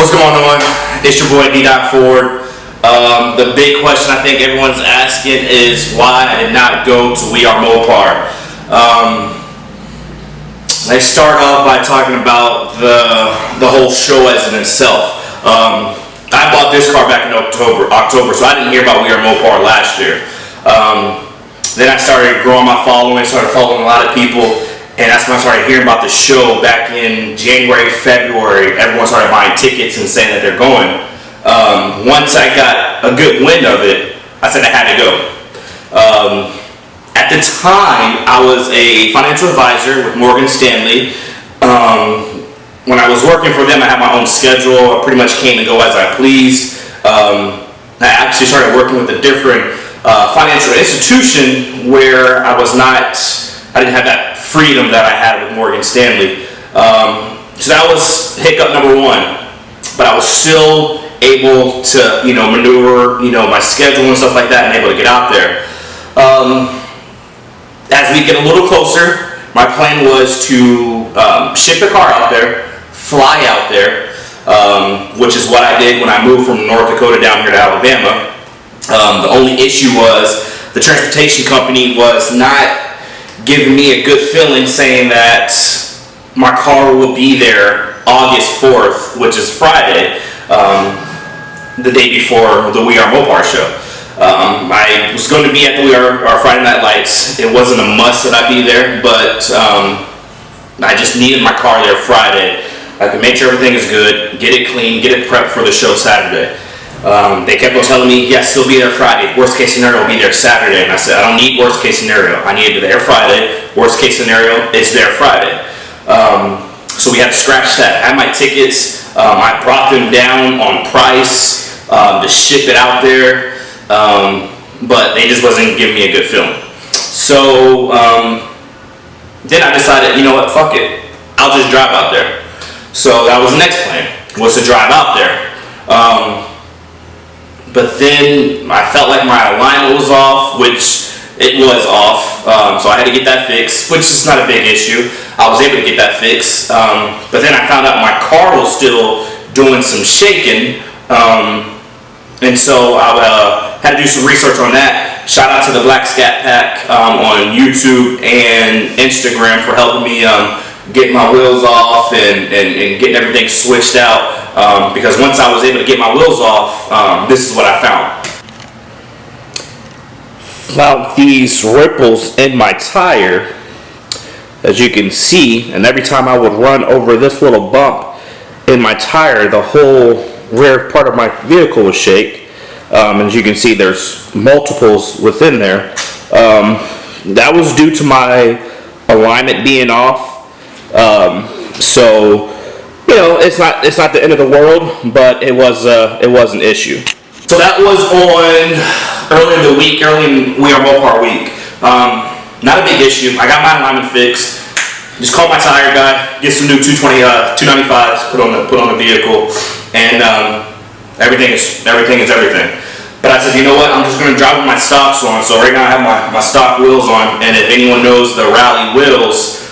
What's going on? It's your boy didnt. The big question I think everyone's asking is why I did not go to We Are Mopar. Let's start off by talking about the whole show as in itself. I bought this car back in October, so I didn't hear about We Are Mopar last year. Then I started growing my following, started following a lot of people. And that's when I started hearing about the show back in January, February. Everyone started buying tickets and saying that they're going. Once I got a good wind of it, I said I had to go. At the time, I was a financial advisor with Morgan Stanley. When I was working for them, I had my own schedule. I pretty much came and go as I pleased. I actually started working with a different financial institution where I didn't have that freedom that I had with Morgan Stanley. So that was hiccup number one. But I was still able to, maneuver, my schedule and stuff like that, and able to get out there. As we get a little closer, my plan was to ship the car out there, fly out there, which is what I did when I moved from North Dakota down here to Alabama. The only issue was the transportation company was not giving me a good feeling, saying that my car will be there August 4th, which is Friday, the day before the We Are Mopar show. I was going to be at the We Are Friday Night Lights. It wasn't a must that I be there, but I just needed my car there Friday. I could make sure everything is good, get it clean, get it prepped for the show Saturday. They kept on telling me, yes, it'll be there Friday. Worst case scenario, will be there Saturday. And I said, I don't need worst case scenario. I need it there Friday. Worst case scenario, it's there Friday. So we had to scratch that. I had my tickets. I brought them down on price to ship it out there. But they just wasn't giving me a good feeling. So then I decided, you know what, fuck it. I'll just drive out there. So that was the next plan, was to drive out there. But then I felt like my alignment was off, which it was off. So I had to get that fixed, which is not a big issue. I was able to get that fixed. But then I found out my car was still doing some shaking. And so I had to do some research on that. Shout out to the Black Scat Pack on YouTube and Instagram for helping me get my wheels off and getting everything switched out. Because once I was able to get my wheels off, this is what I found. Found these ripples in my tire, as you can see, and every time I would run over this little bump in my tire, the whole rear part of my vehicle would shake. As you can see, there's multiples within there. That was due to my alignment being off. So it's not the end of the world, but it was an issue. So that was on early in the week, early in We Are Mopar week. Not a big issue. I got my alignment fixed. Just called my tire guy, get some new 295s put on the vehicle, and everything is everything. But I said, you know what? I'm just going to drive with my stocks on. So right now I have my stock wheels on, and if anyone knows the rally wheels,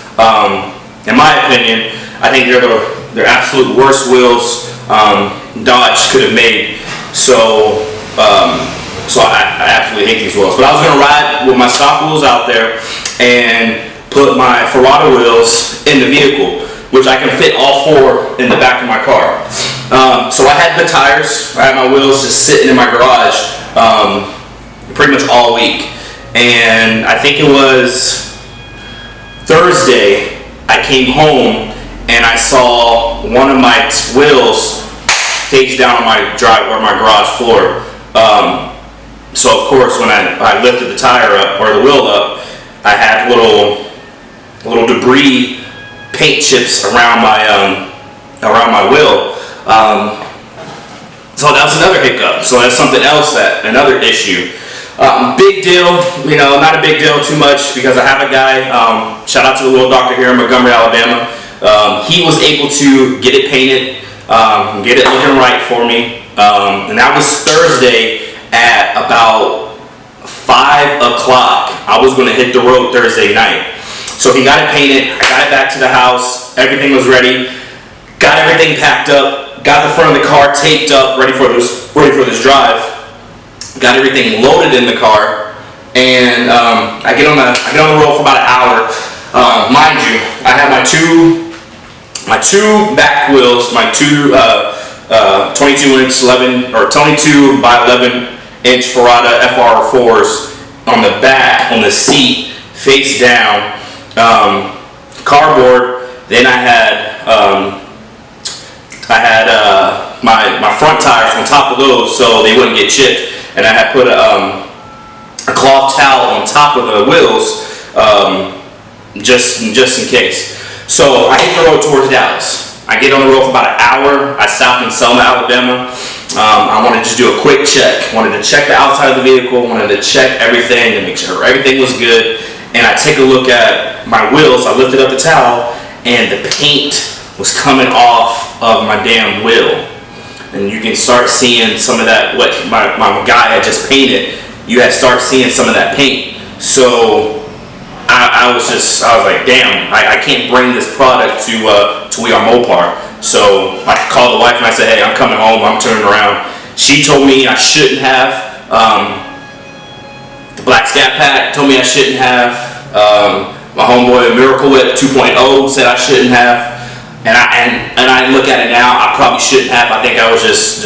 in my opinion, I think they're absolute worst wheels Dodge could have made. So I absolutely hate these wheels. But I was going to ride with my stock wheels out there and put my Ferrata wheels in the vehicle, which I can fit all four in the back of my car. So I had the tires, I had my wheels just sitting in my garage pretty much all week. And I think it was Thursday, I came home and I saw one of my wheels face down on my garage floor. So of course, when I lifted the tire up or the wheel up, I had little debris, paint chips around my wheel. So that was another hiccup. So that's something else, another issue. Big deal, not a big deal too much, because I have a guy, shout out to the little doctor here in Montgomery, Alabama. He was able to get it painted, get it looking right for me. And that was Thursday at about 5 o'clock. I was going to hit the road Thursday night. So he got it painted, I got it back to the house, everything was ready, got everything packed up, got the front of the car taped up, ready for this drive. Got everything loaded in the car, and I get on the road for about an hour. Mind you, I have my two back wheels, my two 22 by 11 inch Ferrata FR4s on the back, on the seat, face down, cardboard. Then I had my front tires on top of those so they wouldn't get chipped, and I had put a cloth towel on top of the wheels just in case. So I hit the road towards Dallas. I get on the road for about an hour. I stopped in Selma, Alabama. I wanted to just do a quick check. Wanted to check the outside of the vehicle. Wanted to check everything to make sure everything was good. And I take a look at my wheels. I lifted up the towel, and the paint was coming off of my damn wheel. And you can start seeing some of that, what my guy had just painted. You had start seeing some of that paint. So I was like, damn, I can't bring this product to We Are Mopar. So I called the wife and I said, hey, I'm coming home, I'm turning around. She told me I shouldn't have. The Black Scat Pack told me I shouldn't have. My homeboy Miracle Whip 2.0 said I shouldn't have. And I look at it now, I probably shouldn't have. I think I was just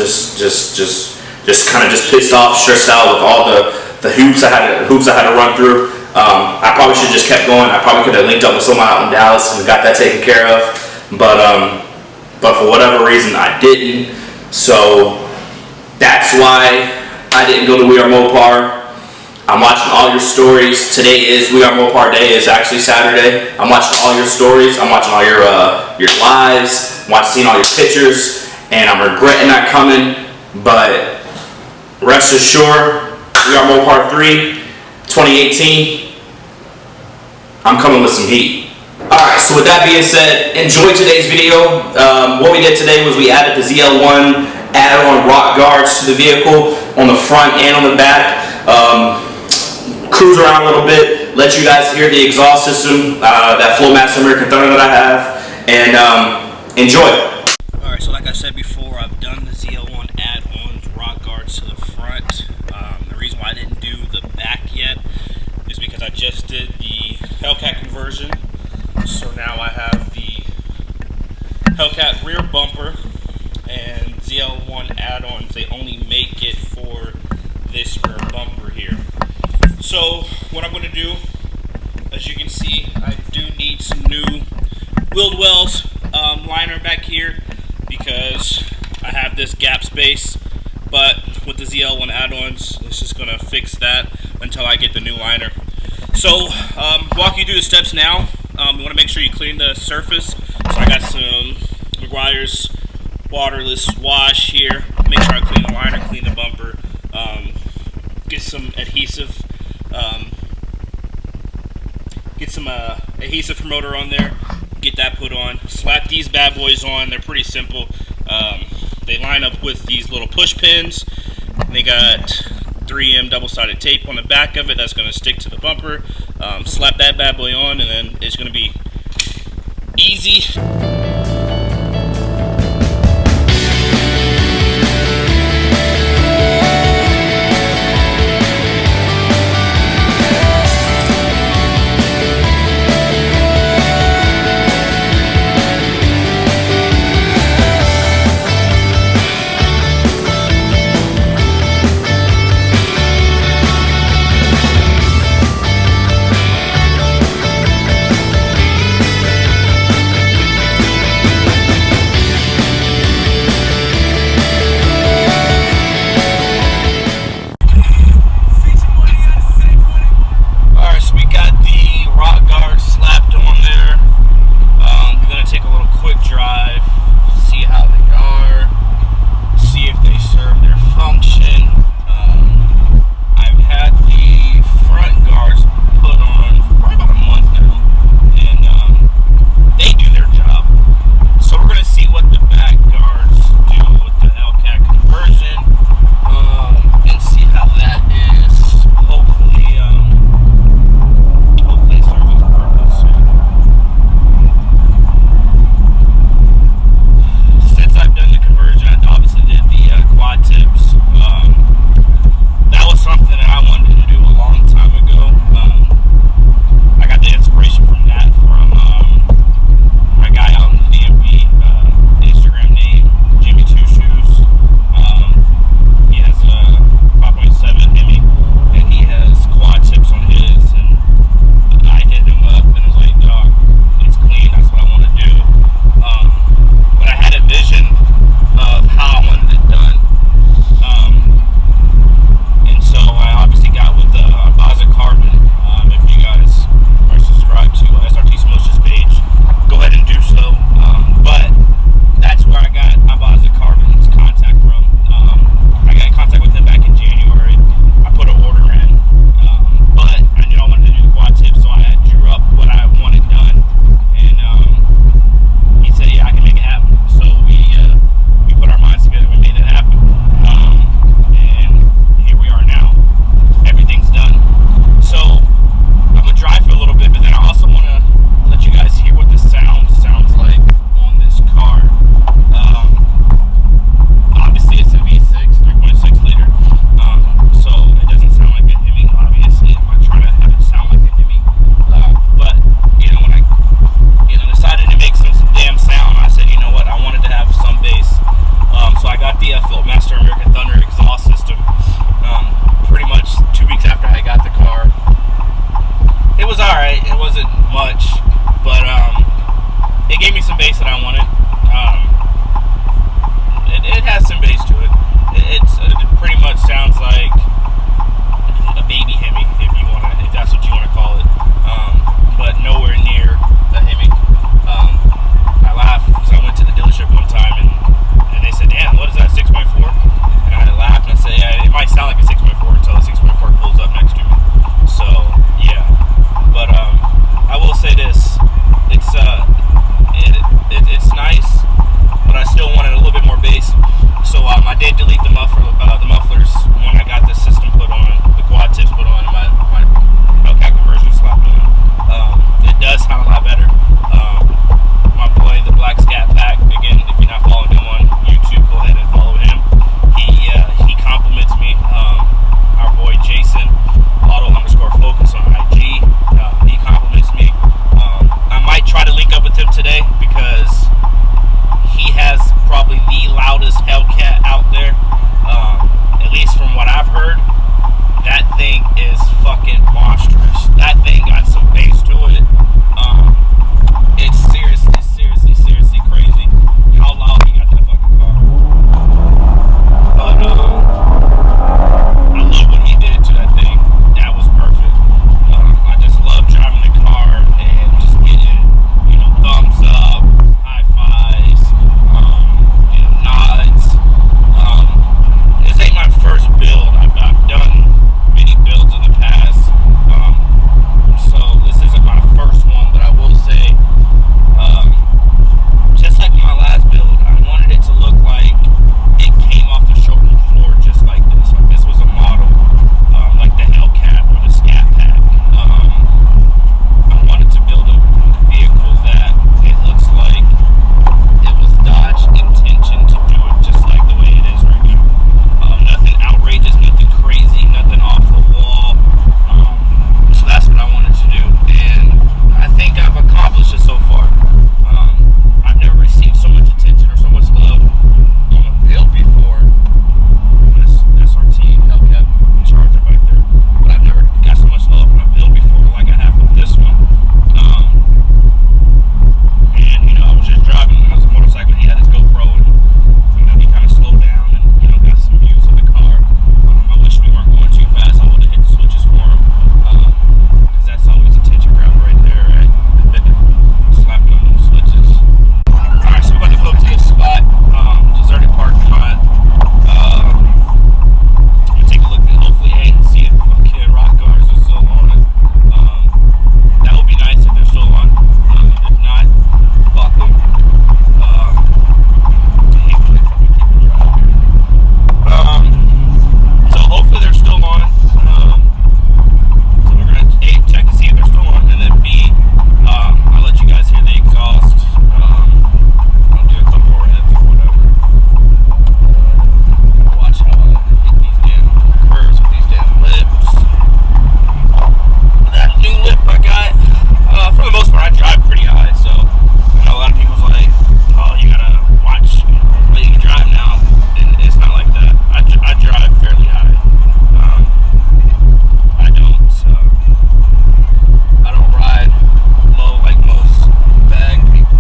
kind of pissed off, stressed out with all the hoops I had to run through. I probably should have just kept going. I probably could have linked up with someone out in Dallas and got that taken care of. But for whatever reason, I didn't. So that's why I didn't go to We Are Mopar. I'm watching all your stories. Today is We Are Mopar Day. It's actually Saturday. I'm watching all your stories. I'm watching all your lives. I'm seeing all your pictures, and I'm regretting not coming. But rest assured, We Are Mopar 3, 2018. I'm coming with some heat. Alright, so with that being said, enjoy today's video. What we did today was we added the ZL1 Addons Rock Guards to the vehicle on the front and on the back. Cruise around a little bit, let you guys hear the exhaust system, that Flowmaster American Thunder that I have, and enjoy. Alright, so like I said before, I've done the ZL1 Addons Rock Guards to the front. The reason why I didn't do the back yet is because I just did the Hellcat conversion. So now I have the Hellcat rear bumper and ZL1 Addons. They only make it for this rear bumper here. So what I'm going to do, as you can see, I do need some new wheeled wells liner back here because I have this gap space. But with the ZL1 Addons, it's just going to fix that until I get the new liner. So walk you through the steps now. You want to make sure you clean the surface. So I got some McGuire's waterless wash here. Make sure I clean the liner, clean the bumper. Get some adhesive. Get some adhesive promoter on there. Get that put on. Slap these bad boys on. They're pretty simple. They line up with these little push pins. They got 3M double-sided tape on the back of it that's going to stick to the bumper. Slap that bad boy on, and then it's going to be easy. Flowmaster American Thunder exhaust system. Pretty much 2 weeks after I got the car. It was alright, it wasn't much, but it gave me some bass that I wanted. It has some bass to it. It pretty much sounds like a baby Hemi, if that's what you want to call it, but nowhere near a Hemi. I laughed because I went to the dealership one time and they said, "Damn, what is that, 6.4?" And I laughed and I said, "Yeah, it might sound like a 6.4 until a 6.4 pulls up next to me." So yeah, but I will say this: it's nice, but I still wanted a little bit more bass. So I did delete the mufflers when I got the system put on, the quad tips put on, and my Hellcat conversion slapped on. It does sound a lot better. My boy, the Black Scat Pack, again, if you're not following him on YouTube, go ahead and follow him. He compliments me. Our boy Jason, auto_focus on IG, he compliments me. I might try to link up with him today because he has probably the loudest Hellcat out there. At least from what I've heard, that thing is fucking monstrous. That thing got some bass to it. It's seriously crazy how loud he got that fucking car. But I love what he did to that thing. That was perfect. I just love driving the car and just getting, thumbs up, high fives, nods. This ain't my first build. I've done many builds in the past. So this isn't my first one, but I will say, just like my last build, I wanted it to look like it came off the showroom floor just like this. Like this was a model, like the Hellcat or the Scat Pack. I wanted to build a vehicle that it looks like it was Dodge intention to do it just like the way it is right now. Nothing outrageous, nothing crazy, nothing off the wall. So that's what I wanted to do, and I think I've accomplished it so far. I've never received so much attention or so much love on a build before. This SRT Hellcat Charger right there, but I've never got so much love on a build before like I have with this one. And I was just driving when I was a motorcycle. He had his GoPro, and he kind of slowed down and got some views of the car. I wish we weren't going too fast. I would have hit the switches for him, because that's always a tension grabber right there, right? Slapping on those switches. Alright, so we're about to go up to this spot, deserted parking lot. I'm gonna take a look at, hopefully, see if fucking Rock Guards are still on. That would be nice if they're still on. If not, fuck them. I hate when they fucking keep me right here. So hopefully they're still on. So we're gonna A, check to see if they're still on, and then B, I'll let you guys hear the exhaust. I'll do a couple more heads or whatever. Watch how I hit these damn curves with these damn lips. That new lip I got, for the most part, I drive pretty high, so I know a lot of people's like, "Oh, you gotta watch where you drive now." And it's not like that. I drive fairly high. I don't ride low like most bag people.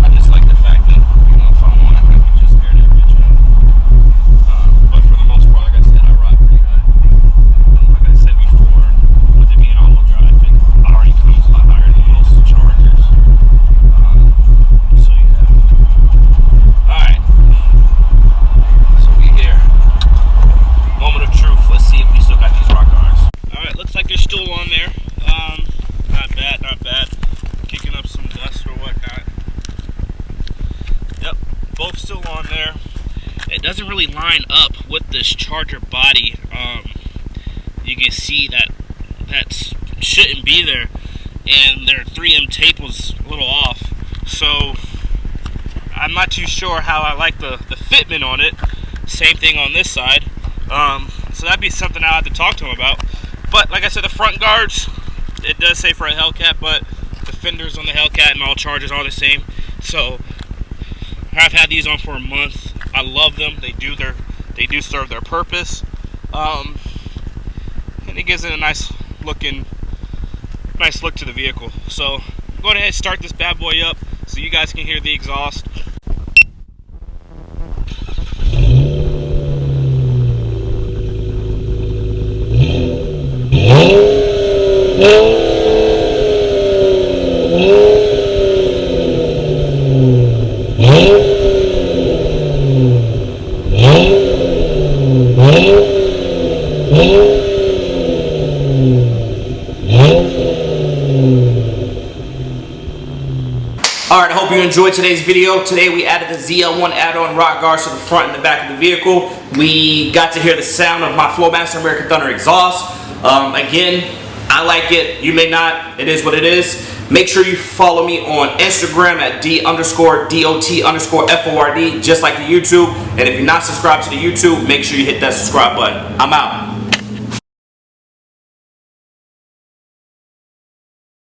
I just like the fact that, if I want, I can just air that bitch out. But for the most part, like I said, I ride pretty high. And like I said before, with it being all-wheel drive, it already comes a lot higher than most Chargers. So yeah. Alright. So we here. Moment of truth. Let's see if we still got these Rock Guards. Alright, looks like they're still on there. Not bad. Kicking up some dust or whatnot. Yep, both still on there. It doesn't really line up with this Charger body. You can see that shouldn't be there, and their 3M tape was a little off. So I'm not too sure how I like the fitment on it. Same thing on this side. So that'd be something I'll have to talk to him about. But like I said, the front guards, it does say for a Hellcat, but the fenders on the Hellcat and all Chargers are the same. So I've had these on for a month. I love them. They do serve their purpose, and it gives it a nice look to the vehicle. So I'm going ahead and start this bad boy up so you guys can hear the exhaust. Alright, I hope you enjoyed today's video. Today we added the ZL1 Addons Rock Guards to the front and the back of the vehicle. We got to hear the sound of my Flowmaster American Thunder exhaust. Again, I like it. You may not. It is what it is. Make sure you follow me on Instagram at D_DOT_FORD, just like the YouTube. And if you're not subscribed to the YouTube, make sure you hit that subscribe button. I'm out.